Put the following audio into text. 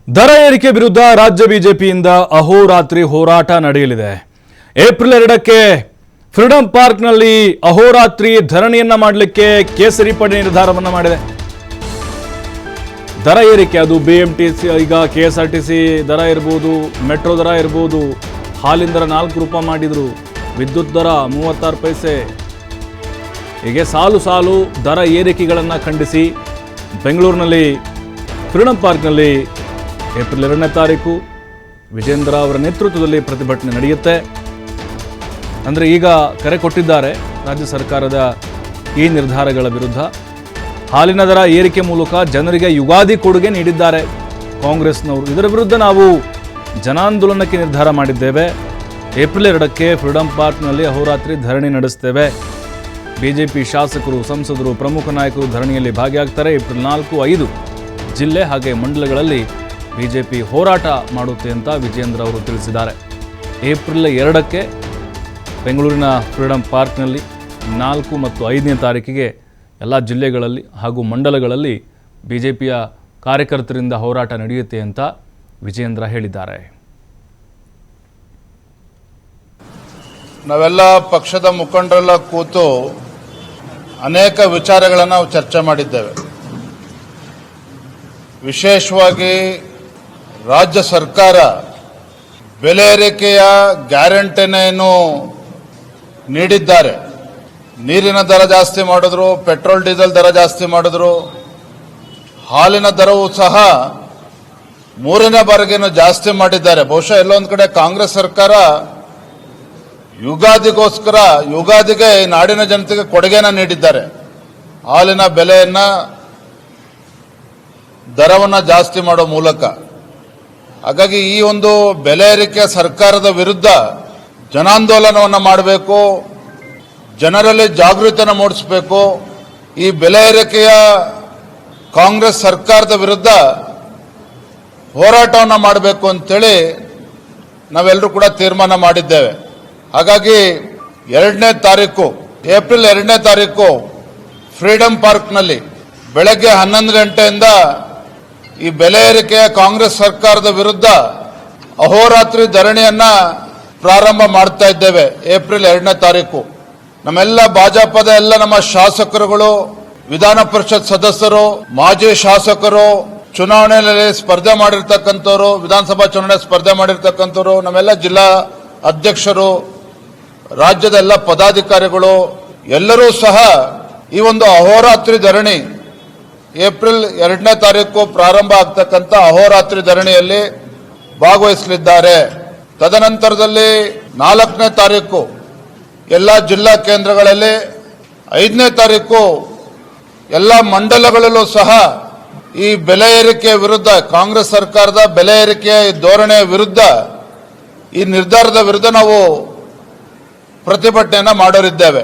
ದರ ಏರಿಕೆ ವಿರುದ್ಧ ರಾಜ್ಯ ಬಿಜೆಪಿಯಿಂದ ಅಹೋರಾತ್ರಿ ಹೋರಾಟ ನಡೆಯಲಿದೆ. ಏಪ್ರಿಲ್ 2ಕ್ಕೆ ಫ್ರೀಡಂ ಪಾರ್ಕ್ನಲ್ಲಿ ಅಹೋರಾತ್ರಿ ಧರಣಿಯನ್ನ ಮಾಡಲಿಕ್ಕೆ ಕೇಸರಿ ಪಡೆ ನಿರ್ಧಾರವನ್ನ ಮಾಡಿದೆ. ದರ ಏರಿಕೆ ಅದು BMTC, ಈಗ KSRTC ದರ ಇರಬಹುದು, ಮೆಟ್ರೋ ದರ ಇರಬಹುದು, ಹಾಲಿನ ದರ 4 ರೂಪಾಯಿ ಮಾಡಿದ್ರು, ವಿದ್ಯುತ್ ದರ 36 ಪೈಸೆ, ಹೀಗೆ ಸಾಲು ಸಾಲು ದರ ಏರಿಕೆಗಳನ್ನು ಖಂಡಿಸಿ ಬೆಂಗಳೂರಿನಲ್ಲಿ ಫ್ರೀಡಂ ಪಾರ್ಕ್ನಲ್ಲಿ ಏಪ್ರಿಲ್ 2ನೇ ತಾರೀಕು ವಿಜೇಂದ್ರ ಅವರ ನೇತೃತ್ವದಲ್ಲಿ ಪ್ರತಿಭಟನೆ ನಡೆಯುತ್ತೆ. ಅಂದರೆ ಈಗ ಕರೆ ಕೊಟ್ಟಿದ್ದಾರೆ ರಾಜ್ಯ ಸರ್ಕಾರದ ಈ ನಿರ್ಧಾರಗಳ ವಿರುದ್ಧ. ಹಾಲಿನ ದರ ಏರಿಕೆ ಮೂಲಕ ಜನರಿಗೆ ಯುಗಾದಿ ಕೊಡುಗೆ ನೀಡಿದ್ದಾರೆ ಕಾಂಗ್ರೆಸ್ನವರು. ಇದರ ವಿರುದ್ಧ ನಾವು ಜನಾಂದೋಲನಕ್ಕೆ ನಿರ್ಧಾರ ಮಾಡಿದ್ದೇವೆ. ಏಪ್ರಿಲ್ 2ಕ್ಕೆ ಫ್ರೀಡಂ ಪಾರ್ಕ್ನಲ್ಲಿ ಅಹೋರಾತ್ರಿ ಧರಣಿ ನಡೆಸ್ತೇವೆ. ಬಿಜೆಪಿ ಶಾಸಕರು, ಸಂಸದರು, ಪ್ರಮುಖ ನಾಯಕರು ಧರಣಿಯಲ್ಲಿ ಭಾಗಿಯಾಗ್ತಾರೆ. ಏಪ್ರಿಲ್ 4, 5 ಜಿಲ್ಲೆ ಹಾಗೆ ಮಂಡಲಗಳಲ್ಲಿ ಬಿಜೆಪಿ ಹೋರಾಟ ಮಾಡುತ್ತೆ ಅಂತ ವಿಜೇಂದ್ರ ಅವರು ತಿಳಿಸಿದ್ದಾರೆ. ಏಪ್ರಿಲ್ 2ಕ್ಕೆ ಬೆಂಗಳೂರಿನ ಫ್ರೀಡಂ ಪಾರ್ಕ್ನಲ್ಲಿ, 4 ಮತ್ತು 5ನೇ ತಾರೀಕಿಗೆ ಎಲ್ಲ ಜಿಲ್ಲೆಗಳಲ್ಲಿ ಹಾಗೂ ಮಂಡಲಗಳಲ್ಲಿ ಬಿಜೆಪಿಯ ಕಾರ್ಯಕರ್ತರಿಂದ ಹೋರಾಟ ನಡೆಯುತ್ತೆ ಅಂತ ವಿಜೇಂದ್ರ ಹೇಳಿದ್ದಾರೆ. ನಾವೆಲ್ಲ ಪಕ್ಷದ ಮುಖಂಡರೆಲ್ಲ ಕೂತು ಅನೇಕ ವಿಚಾರಗಳನ್ನು ನಾವು ಚರ್ಚೆ ಮಾಡಿದ್ದೇವೆ. ವಿಶೇಷವಾಗಿ ರಾಜ್ಯ ಸರ್ಕಾರ ಬೆಲೆ ಏರಿಕೆಯ ಗ್ಯಾರಂಟಿಯನ್ನು ನೀಡಿದ್ದಾರೆ. ನೀರಿನ ದರ ಜಾಸ್ತಿ ಮಾಡಿದ್ರು, ಪೆಟ್ರೋಲ್ ಡೀಸೆಲ್ ದರ ಜಾಸ್ತಿ ಮಾಡಿದ್ರು, ಹಾಲಿನ ದರವೂ ಸಹ 3ನೇ ಬಾರಿಗೇನು ಜಾಸ್ತಿ ಮಾಡಿದ್ದಾರೆ. ಬಹುಶಃ ಎಲ್ಲೊಂದು ಕಡೆ ಕಾಂಗ್ರೆಸ್ ಸರ್ಕಾರ ಯುಗಾದಿಗೆ ನಾಡಿನ ಜನತೆಗೆ ಕೊಡುಗೆನ ನೀಡಿದ್ದಾರೆ. ಹಾಲಿನ ಬೆಲೆಯನ್ನ, ದರವನ್ನು ಜಾಸ್ತಿ ಮಾಡೋ ಮೂಲಕ. ಹಾಗಾಗಿ ಈ ಒಂದು ಬೆಲೆ ಏರಿಕೆ ಸರ್ಕಾರದ ವಿರುದ್ಧ ಜನಾಂದೋಲನವನ್ನು ಮಾಡಬೇಕು, ಜನರಲ್ಲಿ ಜಾಗೃತಿಯನ್ನು ಮೂಡಿಸಬೇಕು. ಈ ಬೆಲೆ ಏರಿಕೆಯ ಕಾಂಗ್ರೆಸ್ ಸರ್ಕಾರದ ವಿರುದ್ಧ ಹೋರಾಟವನ್ನು ಮಾಡಬೇಕು ಅಂತೇಳಿ ನಾವೆಲ್ಲರೂ ಕೂಡ ತೀರ್ಮಾನ ಮಾಡಿದ್ದೇವೆ. ಹಾಗಾಗಿ ಏಪ್ರಿಲ್ 2ನೇ ತಾರೀಕು ಫ್ರೀಡಂ ಪಾರ್ಕ್ನಲ್ಲಿ ಬೆಳಗ್ಗೆ 11 ಗಂಟೆಯಿಂದ ಈ ಬೆಲೆ ಏರಿಕೆಯ ಕಾಂಗ್ರೆಸ್ ಸರ್ಕಾರದ ವಿರುದ್ಧ ಅಹೋರಾತ್ರಿ ಧರಣಿಯನ್ನ ಪ್ರಾರಂಭ ಮಾಡ್ತಾ ಇದ್ದೇವೆ. ಏಪ್ರಿಲ್ 2ನೇ ತಾರೀಕು ನಮ್ಮೆಲ್ಲ ಭಾಜಪದ ಎಲ್ಲ ನಮ್ಮ ಶಾಸಕರುಗಳು, ವಿಧಾನ ಪರಿಷತ್ ಸದಸ್ಯರು, ಮಾಜಿ ಶಾಸಕರು, ಚುನಾವಣೆಯಲ್ಲಿ ಸ್ಪರ್ಧೆ ಮಾಡಿರ್ತಕ್ಕಂಥವ್ರು, ವಿಧಾನಸಭಾ ಚುನಾವಣೆ ಸ್ಪರ್ಧೆ ಮಾಡಿರ್ತಕ್ಕಂಥವ್ರು, ನಮ್ಮೆಲ್ಲ ಜಿಲ್ಲಾ ಅಧ್ಯಕ್ಷರು, ರಾಜ್ಯದ ಎಲ್ಲ ಪದಾಧಿಕಾರಿಗಳು ಎಲ್ಲರೂ ಸಹ ಈ ಒಂದು ಅಹೋರಾತ್ರಿ ಧರಣಿ ಏಪ್ರಿಲ್ 2ನೇ ತಾರೀಕು ಪ್ರಾರಂಭ ಆಗ್ತಕ್ಕಂಥ ಅಹೋರಾತ್ರಿ ಧರಣಿಯಲ್ಲಿ ಭಾಗವಹಿಸಲಿದ್ದಾರೆ. ತದನಂತರದಲ್ಲಿ 4ನೇ ತಾರೀಕು ಎಲ್ಲ ಜಿಲ್ಲಾ ಕೇಂದ್ರಗಳಲ್ಲಿ, 5ನೇ ತಾರೀಕು ಎಲ್ಲ ಮಂಡಲಗಳಲ್ಲೂ ಸಹ ಈ ಬೆಲೆ ಏರಿಕೆಯ ವಿರುದ್ಧ, ಕಾಂಗ್ರೆಸ್ ಸರ್ಕಾರದ ಬೆಲೆ ಏರಿಕೆಯ ಧೋರಣೆಯ ವಿರುದ್ಧ, ಈ ನಿರ್ಧಾರದ ವಿರುದ್ಧ ನಾವು ಪ್ರತಿಭಟನೆಯನ್ನು ಮಾಡೋರಿದ್ದೇವೆ.